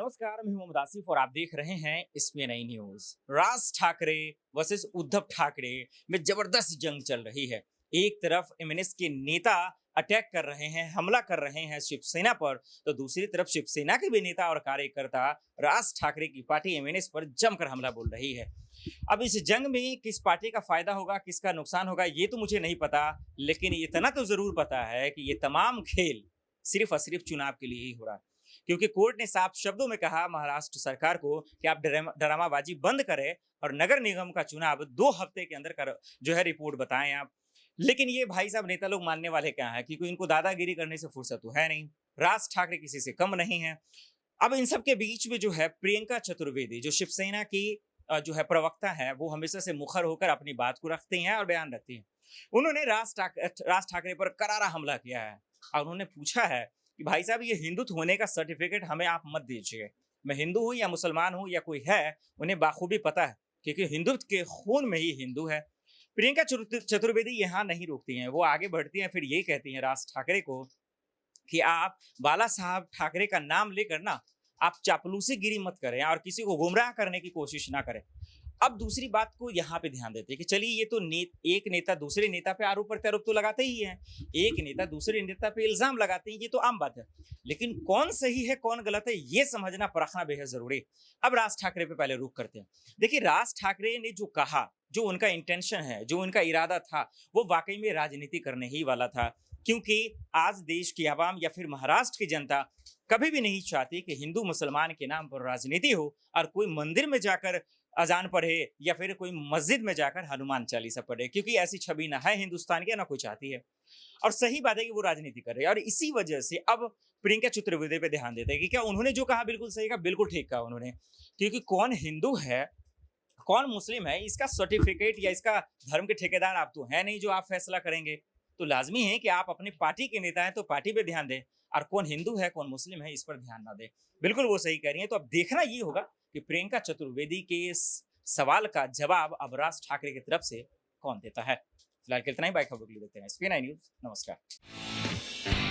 नमस्कार, मैं हूं मोहम्मद आसिफ और आप देख रहे हैं इसमें नई न्यूज। राज ठाकरे वर्सेस उद्धव ठाकरे में जबरदस्त जंग चल रही है। एक तरफ एमएनएस के नेता अटैक कर रहे हैं, हमला कर रहे हैं शिवसेना पर, तो दूसरी तरफ शिवसेना के भी नेता और कार्यकर्ता राज ठाकरे की पार्टी एमएनएस पर जमकर हमला बोल रही है। अब इस जंग में किस पार्टी का फायदा होगा, किसका नुकसान होगा, ये तो मुझे नहीं पता, लेकिन इतना तो जरूर पता है कि ये तमाम खेल सिर्फ और सिर्फ चुनाव के लिए ही हो रहा है। क्योंकि कोर्ट ने साफ शब्दों में कहा महाराष्ट्र सरकार को कि आप ड्रामाबाजी बंद करें और नगर निगम का चुनाव 2 हफ्ते के अंदर कर जो है रिपोर्ट बताएं आप। लेकिन ये भाई साहब नेता लोग मानने वाले क्या है, क्योंकि इनको दादागिरी करने से फुर्सत तो है नहीं। राज ठाकरे किसी से कम नहीं है। अब इन सब के बीच में जो है प्रियंका चतुर्वेदी जो शिवसेना की जो है प्रवक्ता है, वो हमेशा से मुखर होकर अपनी बात को रखती हैं और बयान रखती हैं। उन्होंने राज ठाकरे पर करारा हमला किया है और उन्होंने पूछा है कि भाई साहब ये हिंदुत्व होने का सर्टिफिकेट हमें आप मत दीजिए। मैं हिंदू हूं या मुसलमान हूं या कोई है, उन्हें बाखूबी पता है, क्योंकि हिंदुत्व के खून में ही हिंदू है। प्रियंका चतुर्वेदी यहाँ नहीं रुकती हैं, वो आगे बढ़ती हैं, फिर यही कहती हैं राज ठाकरे को कि आप बाला साहब ठाकरे का नाम लेकर ना आप चापलूसी गिरी मत करें और किसी को गुमराह करने की कोशिश ना करें। अब दूसरी बात को यहाँ पे ध्यान देते हैं कि चलिए ये तो एक नेता दूसरे नेता पे आरोप प्रत्यारोप तो लगाते ही हैं, एक नेता दूसरे नेता पे इल्जाम लगाते हैं, ये तो आम बात है। लेकिन कौन सही है कौन गलत है ये समझना परखना बेहद जरूरी है। अब राज ठाकरे पे पहले रुक करते हैं। देखिए राज ठाकरे ने जो कहा, जो उनका इंटेंशन है, जो उनका इरादा था, वो वाकई में राजनीति करने ही वाला था। क्योंकि आज देश की आवाम या फिर महाराष्ट्र की जनता कभी भी नहीं चाहती कि हिंदू मुसलमान के नाम पर राजनीति हो और कोई मंदिर में जाकर अजान पढ़े या फिर कोई मस्जिद में जाकर हनुमान चालीसा पढ़े, क्योंकि ऐसी छवि ना है हिंदुस्तान की, ना कोई चाहती है। और सही बात है कि वो राजनीति कर रहे हैं और इसी वजह से अब प्रियंका चतुर्वेदी पे ध्यान देते हैं कि क्या उन्होंने जो कहा बिल्कुल सही कहा, बिल्कुल ठीक कहा उन्होंने। क्योंकि कौन हिंदू है कौन मुस्लिम है इसका सर्टिफिकेट या इसका धर्म के ठेकेदार आप तो है नहीं जो आप फैसला करेंगे। तो लाजमी है कि आप अपनी पार्टी के नेता हैं तो पार्टी पे ध्यान दें, और कौन हिंदू है कौन मुस्लिम है इस पर ध्यान ना दें। बिल्कुल वो सही कह रही है। तो अब देखना ये होगा कि प्रियंका चतुर्वेदी के इस सवाल का जवाब अब राज ठाकरे की तरफ से कौन देता है। फिलहाल के इतना ही। बाइक खबरों के लिए देखते हैं एसपी 9 न्यूज। नमस्कार।